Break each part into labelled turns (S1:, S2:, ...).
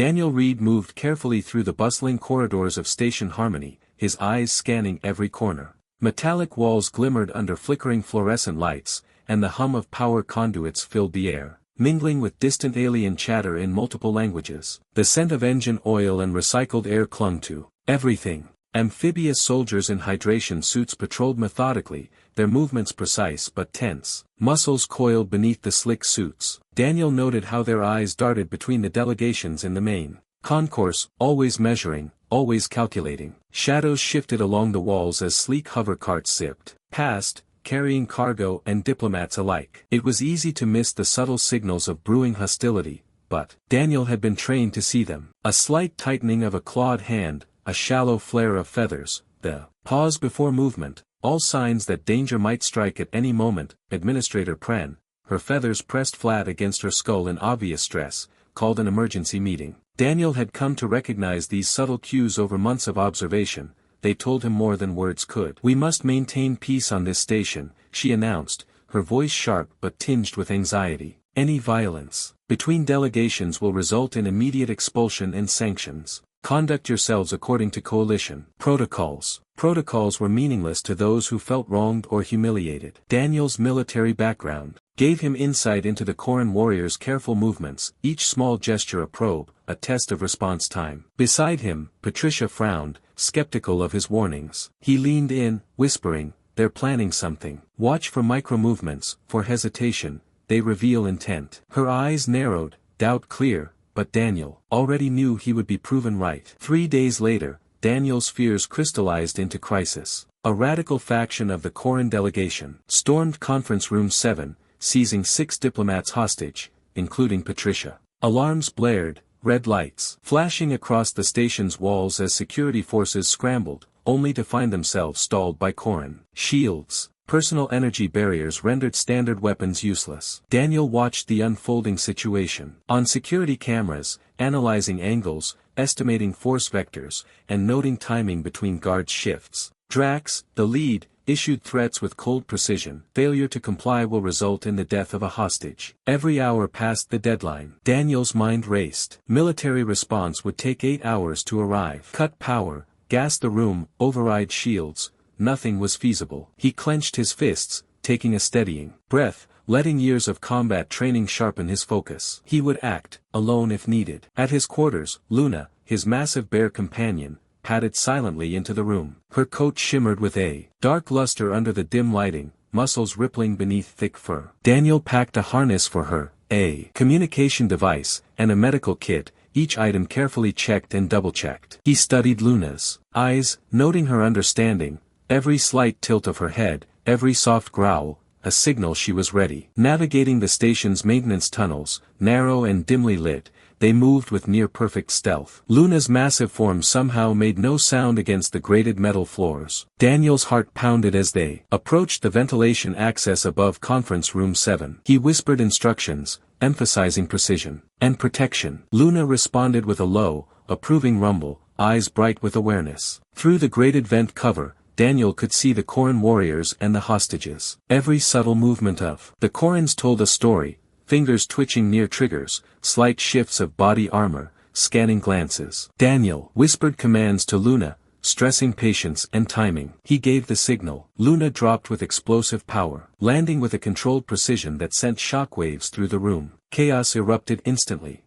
S1: Daniel Reed moved carefully through the bustling corridors of Station Harmony, his eyes scanning every corner. Metallic walls glimmered under flickering fluorescent lights, and the hum of power conduits filled the air, mingling with distant alien chatter in multiple languages. The scent of engine oil and recycled air clung to everything. Amphibious soldiers in hydration suits patrolled methodically, their movements precise but tense. Muscles coiled beneath the slick suits. Daniel noted how their eyes darted between the delegations in the main concourse, always measuring, always calculating. Shadows shifted along the walls as sleek hover carts zipped past, carrying cargo and diplomats alike. It was easy to miss the subtle signals of brewing hostility, but Daniel had been trained to see them. A slight tightening of a clawed hand, a shallow flare of feathers, the pause before movement, all signs that danger might strike at any moment. Administrator Pren, her feathers pressed flat against her skull in obvious stress, called an emergency meeting. Daniel had come to recognize these subtle cues over months of observation. They told him more than words could. "We must maintain peace on this station," she announced, her voice sharp but tinged with anxiety. "Any violence between delegations will result in immediate expulsion and sanctions. Conduct yourselves according to coalition protocols." Protocols were meaningless to those who felt wronged or humiliated. Daniel's military background gave him insight into the Koran warriors' careful movements, each small gesture a probe, a test of response time. Beside him, Patricia frowned, skeptical of his warnings. He leaned in, whispering, "They're planning something. Watch for micro-movements, for hesitation, they reveal intent." Her eyes narrowed, doubt clear, but Daniel already knew he would be proven right. 3 days later, Daniel's fears crystallized into crisis. A radical faction of the Koran delegation stormed Conference Room 7, seizing 6 diplomats hostage, including Patricia. Alarms blared, red lights flashing across the station's walls as security forces scrambled, only to find themselves stalled by Koran shields. Personal energy barriers rendered standard weapons useless. Daniel watched the unfolding situation on security cameras, analyzing angles, estimating force vectors, and noting timing between guard shifts. Drax, the lead, issued threats with cold precision. Failure to comply will result in the death of a hostage. Every hour past the deadline. Daniel's mind raced. Military response would take 8 hours to arrive. Cut power, gas the room, override shields. Nothing was feasible. He clenched his fists, taking a steadying breath, letting years of combat training sharpen his focus. He would act, alone if needed. At his quarters, Luna, his massive bear companion, padded silently into the room. Her coat shimmered with a dark luster under the dim lighting, muscles rippling beneath thick fur. Daniel packed a harness for her, a communication device, and a medical kit, each item carefully checked and double-checked. He studied Luna's eyes, noting her understanding, every slight tilt of her head, every soft growl, a signal she was ready. Navigating the station's maintenance tunnels, narrow and dimly lit, they moved with near-perfect stealth. Luna's massive form somehow made no sound against the grated metal floors. Daniel's heart pounded as they approached the ventilation access above Conference Room 7. He whispered instructions, emphasizing precision and protection. Luna responded with a low, approving rumble, eyes bright with awareness. Through the grated vent cover, Daniel could see the Koran warriors and the hostages. Every subtle movement of the Korans told a story, fingers twitching near triggers, slight shifts of body armor, scanning glances. Daniel whispered commands to Luna, stressing patience and timing. He gave the signal. Luna dropped with explosive power, landing with a controlled precision that sent shockwaves through the room. Chaos erupted instantly.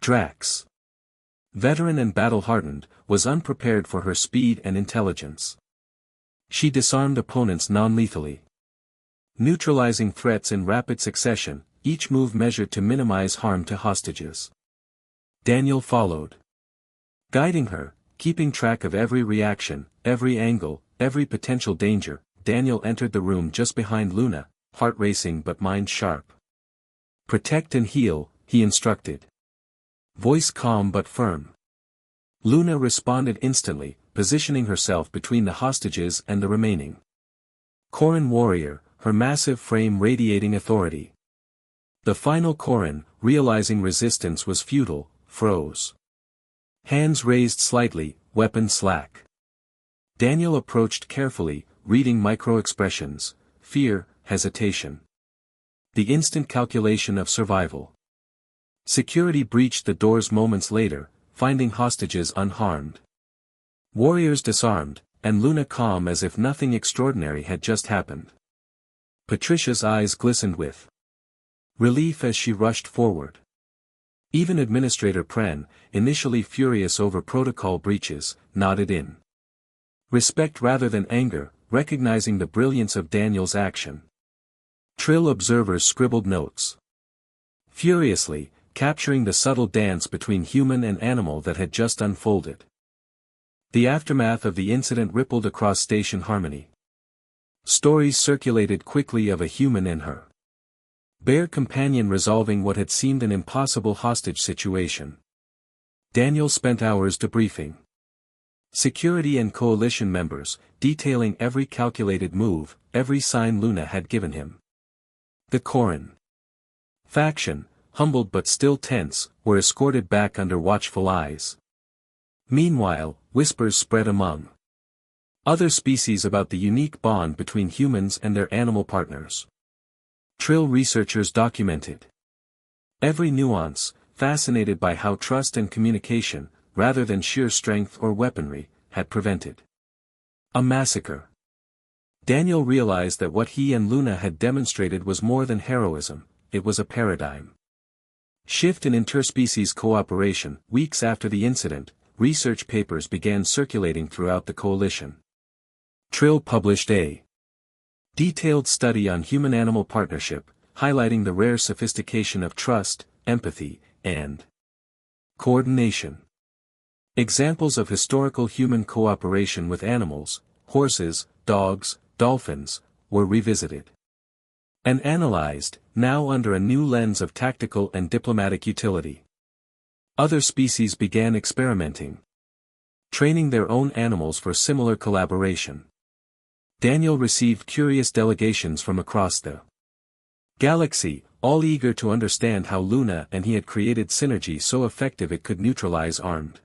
S1: Drax, veteran and battle-hardened, was unprepared for her speed and intelligence. She disarmed opponents non-lethally, neutralizing threats in rapid succession, each move measured to minimize harm to hostages. Daniel followed, guiding her, keeping track of every reaction, every angle, every potential danger. Daniel entered the room just behind Luna, heart racing but mind sharp. "Protect and heal," he instructed. Voice calm but firm. Luna responded instantly, positioning herself between the hostages and the remaining Koran warrior, her massive frame radiating authority. The final Koran, realizing resistance was futile, froze. Hands raised slightly, weapon slack. Daniel approached carefully, reading micro-expressions, fear, hesitation. The instant calculation of survival. Security breached the doors moments later, finding hostages unharmed. Warriors disarmed, and Luna calm as if nothing extraordinary had just happened. Patricia's eyes glistened with relief as she rushed forward. Even Administrator Pren, initially furious over protocol breaches, nodded in respect rather than anger, recognizing the brilliance of Daniel's action. Trill observers scribbled notes furiously, capturing the subtle dance between human and animal that had just unfolded. The aftermath of the incident rippled across Station Harmony. Stories circulated quickly of a human and her bear companion resolving what had seemed an impossible hostage situation. Daniel spent hours debriefing security and coalition members, detailing every calculated move, every sign Luna had given him. The Corrin faction, humbled but still tense, were escorted back under watchful eyes. Meanwhile, whispers spread among other species about the unique bond between humans and their animal partners. Trill researchers documented every nuance, fascinated by how trust and communication, rather than sheer strength or weaponry, had prevented a massacre. Daniel realized that what he and Luna had demonstrated was more than heroism, it was a paradigm shift in interspecies cooperation. Weeks after the incident, research papers began circulating throughout the coalition. Trill published a detailed study on human-animal partnership, highlighting the rare sophistication of trust, empathy, and coordination. Examples of historical human cooperation with animals, horses, dogs, dolphins, were revisited and analyzed, now under a new lens of tactical and diplomatic utility. Other species began experimenting, training their own animals for similar collaboration. Daniel received curious delegations from across the galaxy, all eager to understand how Luna and he had created synergy so effective it could neutralize armed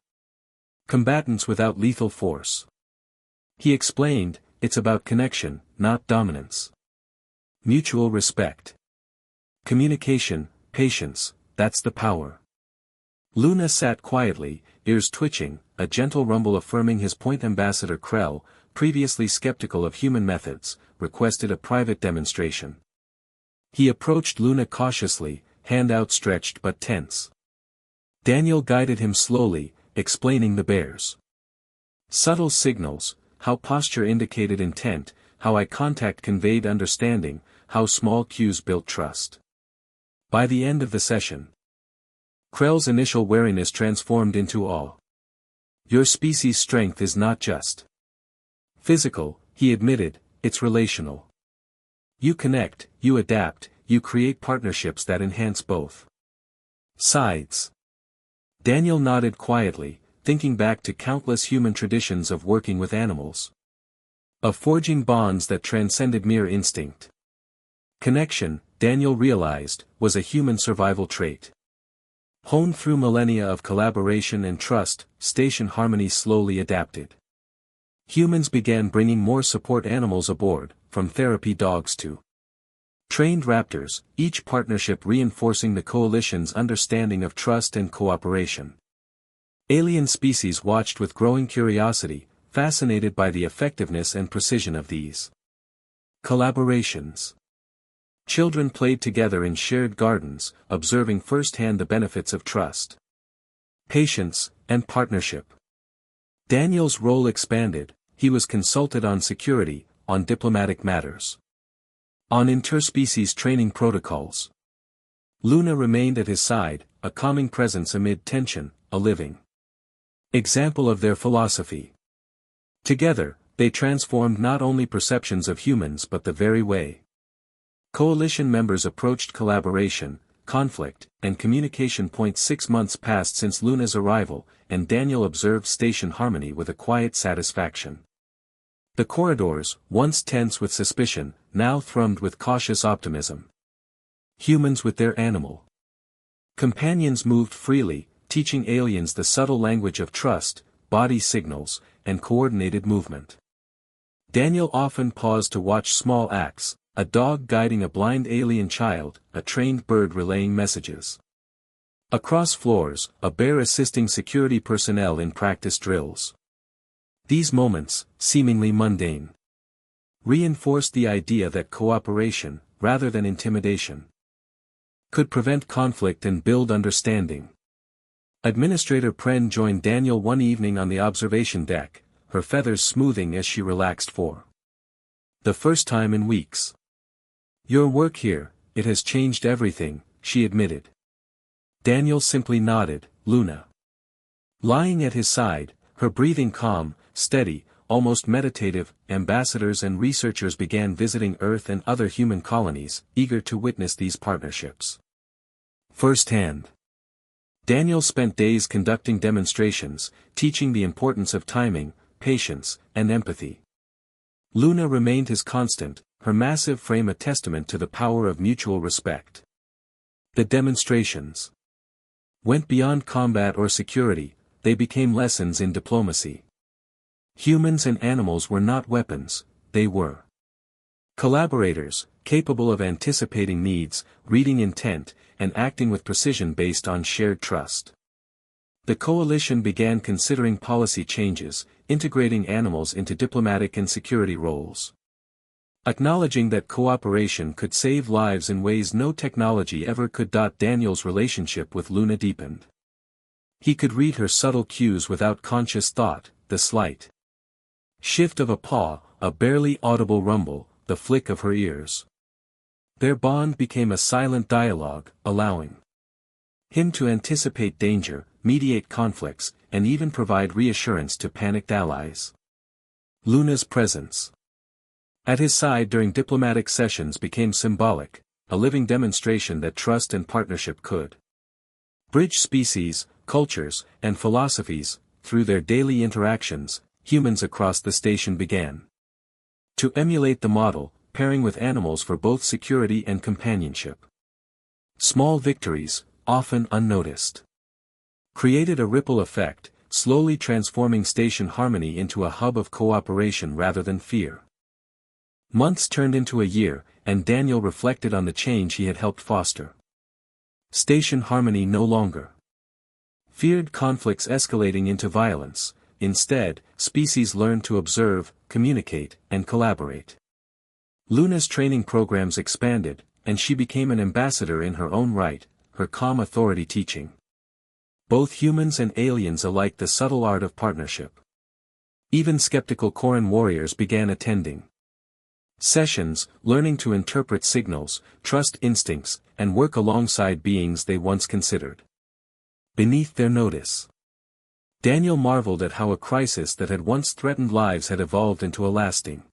S1: combatants without lethal force. He explained, it's about connection, not dominance. Mutual respect. Communication, patience, that's the power. Luna sat quietly, ears twitching, a gentle rumble affirming his point. Ambassador Krell, previously skeptical of human methods, requested a private demonstration. He approached Luna cautiously, hand outstretched but tense. Daniel guided him slowly, explaining the bear's subtle signals, how posture indicated intent, how eye contact conveyed understanding, how small cues built trust. By the end of the session, Krell's initial wariness transformed into awe. Your species' strength is not just physical, he admitted, it's relational. You connect, you adapt, you create partnerships that enhance both sides. Daniel nodded quietly, thinking back to countless human traditions of working with animals, of forging bonds that transcended mere instinct. Connection, Daniel realized, was a human survival trait. Honed through millennia of collaboration and trust, Station Harmony slowly adapted. Humans began bringing more support animals aboard, from therapy dogs to trained raptors, each partnership reinforcing the coalition's understanding of trust and cooperation. Alien species watched with growing curiosity, fascinated by the effectiveness and precision of these collaborations. Children played together in shared gardens, observing firsthand the benefits of trust, patience, and partnership. Daniel's role expanded, he was consulted on security, on diplomatic matters, on interspecies training protocols. Luna remained at his side, a calming presence amid tension, a living example of their philosophy. Together, they transformed not only perceptions of humans but the very way coalition members approached collaboration, conflict, and communication. 6 months passed since Luna's arrival, and Daniel observed Station Harmony with a quiet satisfaction. The corridors, once tense with suspicion, now thrummed with cautious optimism. Humans with their animal companions moved freely, teaching aliens the subtle language of trust, body signals, and coordinated movement. Daniel often paused to watch small acts, a dog guiding a blind alien child, a trained bird relaying messages. Across floors, a bear assisting security personnel in practice drills. These moments, seemingly mundane, reinforced the idea that cooperation, rather than intimidation, could prevent conflict and build understanding. Administrator Pren joined Daniel one evening on the observation deck, her feathers smoothing as she relaxed for the first time in weeks. "Your work here, it has changed everything," she admitted. Daniel simply nodded. Luna, lying at his side, her breathing calm, steady, almost meditative, ambassadors and researchers began visiting Earth and other human colonies, eager to witness these partnerships firsthand. Daniel spent days conducting demonstrations, teaching the importance of timing, patience, and empathy. Luna remained his constant, her massive frame a testament to the power of mutual respect. The demonstrations went beyond combat or security, they became lessons in diplomacy. Humans and animals were not weapons, they were collaborators, capable of anticipating needs, reading intent, and acting with precision based on shared trust. The coalition began considering policy changes, integrating animals into diplomatic and security roles. Acknowledging that cooperation could save lives in ways no technology ever could. Daniel's relationship with Luna deepened. He could read her subtle cues without conscious thought, the slight shift of a paw, a barely audible rumble, the flick of her ears. Their bond became a silent dialogue, allowing him to anticipate danger, mediate conflicts, and even provide reassurance to panicked allies. Luna's presence at his side during diplomatic sessions became symbolic, a living demonstration that trust and partnership could bridge species, cultures, and philosophies. Through their daily interactions, humans across the station began to emulate the model, pairing with animals for both security and companionship. Small victories, often unnoticed, created a ripple effect, slowly transforming station harmony into a hub of cooperation rather than fear. Months turned into a year, and Daniel reflected on the change he had helped foster. Station harmony no longer feared conflicts escalating into violence. Instead, species learned to observe, communicate, and collaborate. Luna's training programs expanded, and she became an ambassador in her own right, her calm authority teaching both humans and aliens alike the subtle art of partnership. Even skeptical Koran warriors began attending sessions, learning to interpret signals, trust instincts, and work alongside beings they once considered beneath their notice. Daniel marveled at how a crisis that had once threatened lives had evolved into a lasting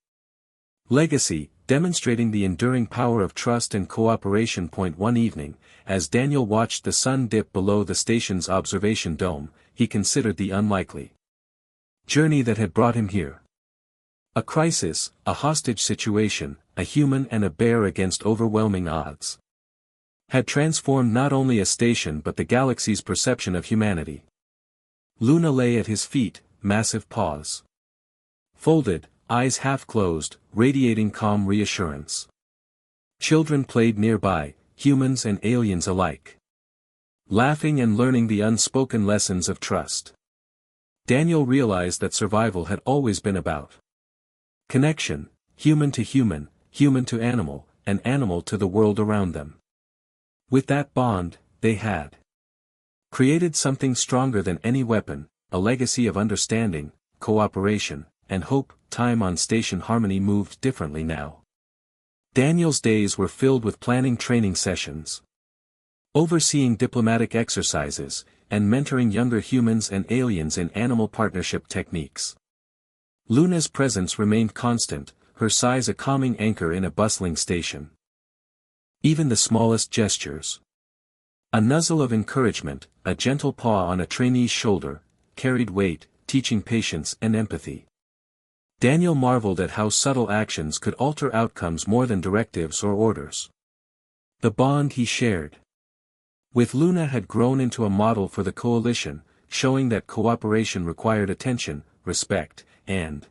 S1: legacy, demonstrating the enduring power of trust and cooperation. One evening, as Daniel watched the sun dip below the station's observation dome, he considered the unlikely journey that had brought him here. A crisis, a hostage situation, a human and a bear against overwhelming odds, had transformed not only a station but the galaxy's perception of humanity. Luna lay at his feet, massive paws folded, eyes half closed, radiating calm reassurance. Children played nearby, humans and aliens alike, laughing and learning the unspoken lessons of trust. Daniel realized that survival had always been about connection, human to human, human to animal, and animal to the world around them. With that bond, they had created something stronger than any weapon, a legacy of understanding, cooperation, and hope. Time on station harmony moved differently now. Daniel's days were filled with planning training sessions, overseeing diplomatic exercises, and mentoring younger humans and aliens in animal partnership techniques. Luna's presence remained constant, her size a calming anchor in a bustling station. Even the smallest gestures, a nuzzle of encouragement, a gentle paw on a trainee's shoulder, carried weight, teaching patience and empathy. Daniel marveled at how subtle actions could alter outcomes more than directives or orders. The bond he shared with Luna had grown into a model for the coalition, showing that cooperation required attention, respect, and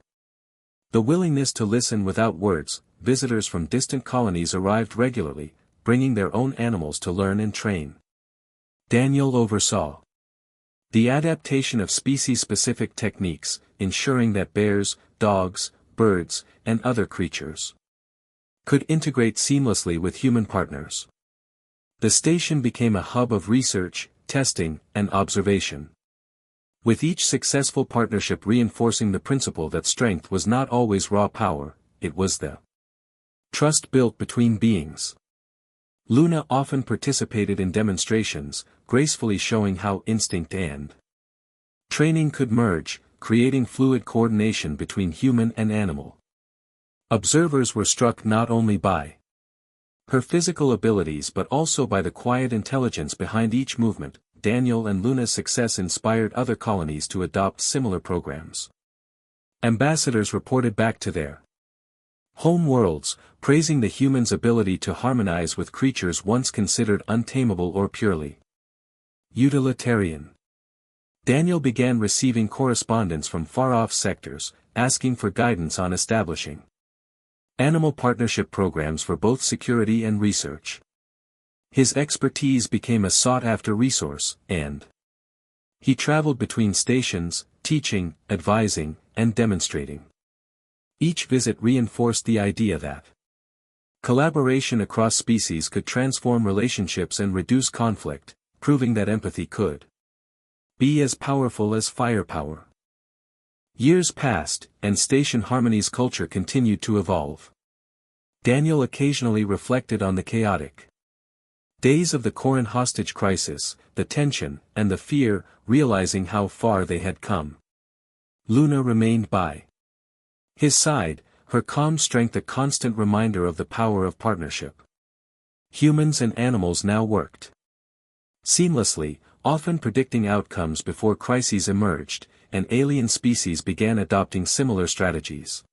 S1: the willingness to listen without words. Visitors from distant colonies arrived regularly, bringing their own animals to learn and train. Daniel oversaw the adaptation of species-specific techniques, ensuring that bears, dogs, birds, and other creatures could integrate seamlessly with human partners. The station became a hub of research, testing, and observation, with each successful partnership reinforcing the principle that strength was not always raw power, it was the trust built between beings. Luna often participated in demonstrations, gracefully showing how instinct and training could merge, creating fluid coordination between human and animal. Observers were struck not only by her physical abilities but also by the quiet intelligence behind each movement. Daniel and Luna's success inspired other colonies to adopt similar programs. Ambassadors reported back to their home worlds, praising the humans' ability to harmonize with creatures once considered untamable or purely utilitarian. Daniel began receiving correspondence from far-off sectors, asking for guidance on establishing animal partnership programs for both security and research. His expertise became a sought-after resource, and he traveled between stations, teaching, advising, and demonstrating. Each visit reinforced the idea that collaboration across species could transform relationships and reduce conflict, proving that empathy could be as powerful as firepower. Years passed, and Station Harmony's culture continued to evolve. Daniel occasionally reflected on the chaotic days of the Corin hostage crisis, the tension, and the fear, realizing how far they had come. Luna remained by his side, her calm strength a constant reminder of the power of partnership. Humans and animals now worked seamlessly, often predicting outcomes before crises emerged, and alien species began adopting similar strategies.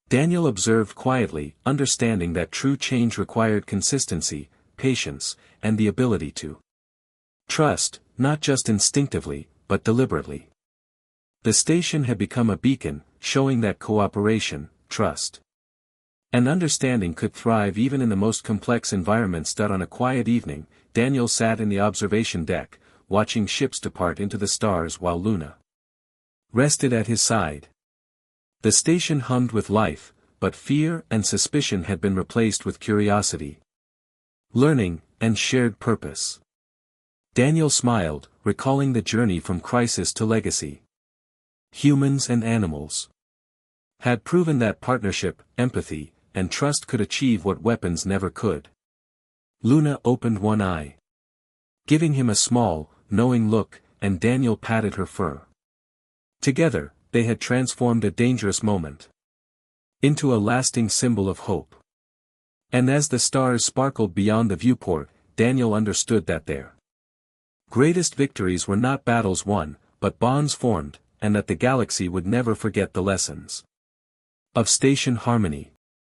S1: Daniel observed quietly, understanding that true change required consistency, patience, and the ability to trust, not just instinctively, but deliberately. The station had become a beacon, showing that cooperation, trust, and understanding could thrive even in the most complex environments. On a quiet evening, Daniel sat in the observation deck, watching ships depart into the stars while Luna rested at his side. The station hummed with life, but fear and suspicion had been replaced with curiosity, learning, and shared purpose. Daniel smiled, recalling the journey from crisis to legacy. Humans and animals had proven that partnership, empathy, and trust could achieve what weapons never could. Luna opened one eye, giving him a small, knowing look, and Daniel patted her fur. Together, they had transformed a dangerous moment into a lasting symbol of hope. And as the stars sparkled beyond the viewport, Daniel understood that their greatest victories were not battles won, but bonds formed, and that the galaxy would never forget the lessons of Station Harmony.